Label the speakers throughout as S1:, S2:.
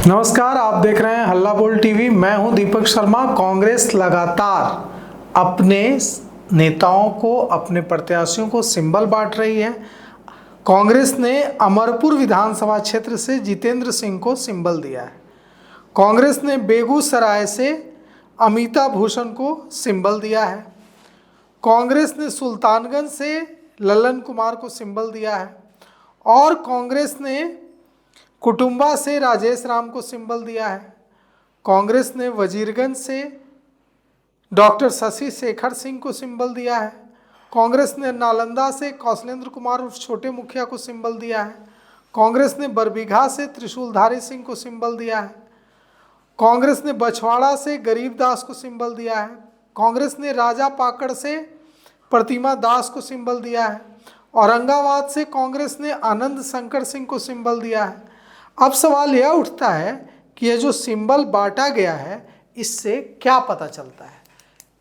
S1: नमस्कार, आप देख रहे हैं हल्ला बोल टीवी। मैं हूं दीपक शर्मा। कांग्रेस लगातार अपने नेताओं को, अपने प्रत्याशियों को सिंबल बांट रही है। कांग्रेस ने अमरपुर विधानसभा क्षेत्र से जितेंद्र सिंह को सिंबल दिया है। कांग्रेस ने बेगूसराय से अमिता भूषण को सिंबल दिया है। कांग्रेस ने सुल्तानगंज से ललन कुमार को सिंबल दिया है और कांग्रेस ने कुटुंबा से राजेश राम को सिंबल दिया है। कांग्रेस ने वजीरगंज से डॉक्टर शशि शेखर सिंह को सिंबल दिया है। कांग्रेस ने नालंदा से कौशलेंद्र कुमार उर्फ छोटे मुखिया को सिंबल दिया है। कांग्रेस ने बरबीघा से त्रिशूलधारी सिंह को सिंबल दिया है। कांग्रेस ने बछवाड़ा से गरीब दास को सिंबल दिया है। कांग्रेस ने राजा पाकड़ से प्रतिमा दास को सिंबल दिया है। औरंगाबाद से कांग्रेस ने आनंद शंकर सिंह को सिंबल दिया है। अब सवाल यह उठता है कि यह जो सिंबल बांटा गया है, इससे क्या पता चलता है?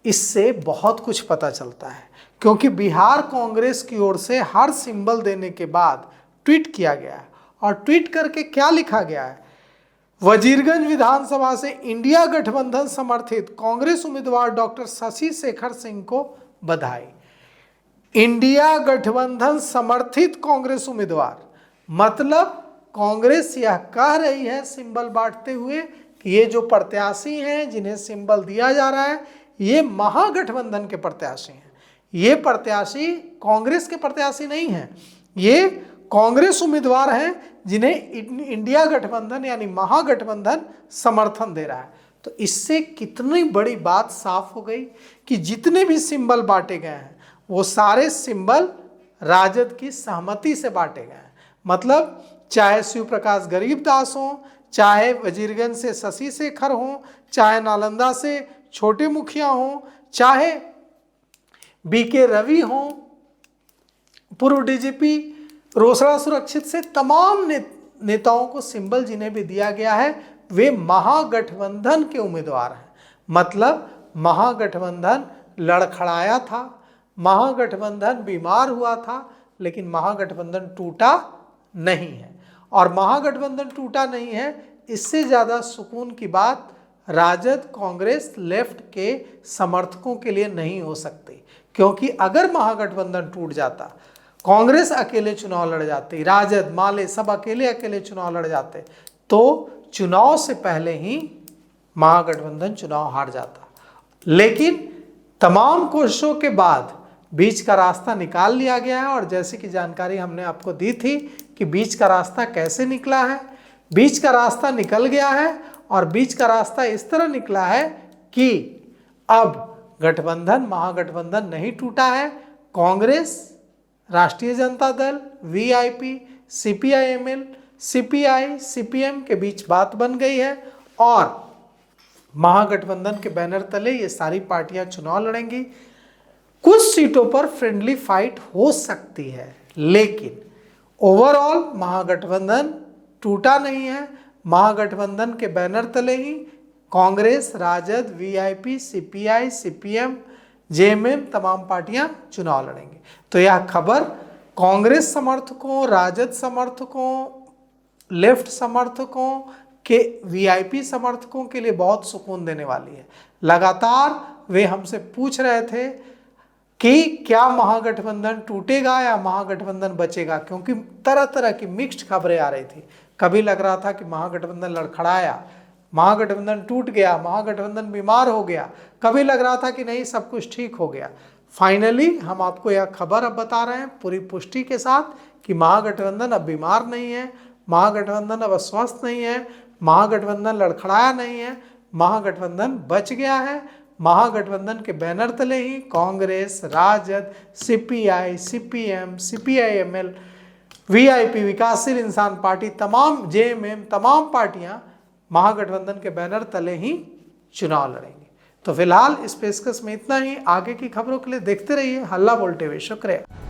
S1: इससे बहुत कुछ पता चलता है, क्योंकि बिहार कांग्रेस की ओर से हर सिंबल देने के बाद ट्वीट किया गया है। और ट्वीट करके क्या लिखा गया है? वजीरगंज विधानसभा से इंडिया गठबंधन समर्थित कांग्रेस उम्मीदवार डॉक्टर शशि शेखर सिंह को बधाई। इंडिया गठबंधन समर्थित कांग्रेस उम्मीदवार, मतलब कांग्रेस यह कह रही है सिंबल बांटते हुए कि ये जो प्रत्याशी हैं जिन्हें सिंबल दिया जा रहा है, ये महागठबंधन के प्रत्याशी हैं। ये प्रत्याशी कांग्रेस के प्रत्याशी नहीं हैं, ये कांग्रेस उम्मीदवार हैं जिन्हें इंडिया गठबंधन यानी महागठबंधन समर्थन दे रहा है। तो इससे कितनी बड़ी बात साफ हो गई कि जितने भी सिंबल बांटे गए हैं वो सारे सिंबल राजद की सहमति से बांटे गए हैं। मतलब चाहे शिव प्रकाश गरीब दास हो, चाहे वजीरगंज से शशि शेखर हो, चाहे नालंदा से छोटे मुखिया हो, चाहे बीके रवि हो, पूर्व डीजीपी रोसड़ा सुरक्षित से तमाम नेताओं को सिंबल जिन्हें भी दिया गया है वे महागठबंधन के उम्मीदवार हैं। मतलब महागठबंधन लड़खड़ाया था, महागठबंधन बीमार हुआ था, लेकिन महागठबंधन टूटा नहीं है। और महागठबंधन टूटा नहीं है, इससे ज़्यादा सुकून की बात राजद, कांग्रेस, लेफ्ट के समर्थकों के लिए नहीं हो सकती। क्योंकि अगर महागठबंधन टूट जाता, कांग्रेस अकेले चुनाव लड़ जाती, राजद, माले सब अकेले चुनाव लड़ जाते, तो चुनाव से पहले ही महागठबंधन चुनाव हार जाता। लेकिन तमाम कोशिशों के बाद बीच का रास्ता निकाल लिया गया है। और जैसे कि जानकारी हमने आपको दी थी कि बीच का रास्ता कैसे निकला है, बीच का रास्ता निकल गया है। और बीच का रास्ता इस तरह निकला है कि अब गठबंधन, महागठबंधन नहीं टूटा है। कांग्रेस, राष्ट्रीय Janata Dal, VIP, CPIML, CPI, CPM के बीच बात बन गई है और महागठबंधन के बैनर तले ये सारी पार्टियां चुनाव लड़ेंगी। कुछ सीटों पर फ्रेंडली फाइट हो सकती है, लेकिन ओवरऑल महागठबंधन टूटा नहीं है। महागठबंधन के बैनर तले ही Congress, Rajad, VIP, CPI, CPM, JMM तमाम पार्टियां चुनाव लड़ेंगी। तो यह खबर कांग्रेस समर्थकों, राजद समर्थकों, लेफ्ट समर्थकों के, वीआईपी समर्थकों के लिए बहुत सुकून देने वाली है। लगातार वे हमसे पूछ रहे थे कि क्या महागठबंधन टूटेगा या महागठबंधन बचेगा, क्योंकि तरह तरह की मिक्स्ड खबरें आ रही थी। कभी लग रहा था कि महागठबंधन लड़खड़ाया, महागठबंधन टूट गया, महागठबंधन बीमार हो गया, कभी लग रहा था कि नहीं सब कुछ ठीक हो गया। फाइनली हम आपको यह खबर अब बता रहे हैं पूरी पुष्टि के साथ कि महागठबंधन अब बीमार नहीं है, महागठबंधन अब अस्वस्थ नहीं है, महागठबंधन लड़खड़ाया नहीं है, महागठबंधन बच गया है। महागठबंधन के बैनर तले ही Congress, Rajad, CPI, CPM, CPIML, VIP, Vikassheel Insaan party, तमाम जेएमएम, तमाम पार्टियां महागठबंधन के बैनर तले ही चुनाव लड़ेंगी। तो फिलहाल इस पेशकश में इतना ही। आगे की खबरों के लिए देखते रहिए हल्ला बोल टीवी। शुक्रिया।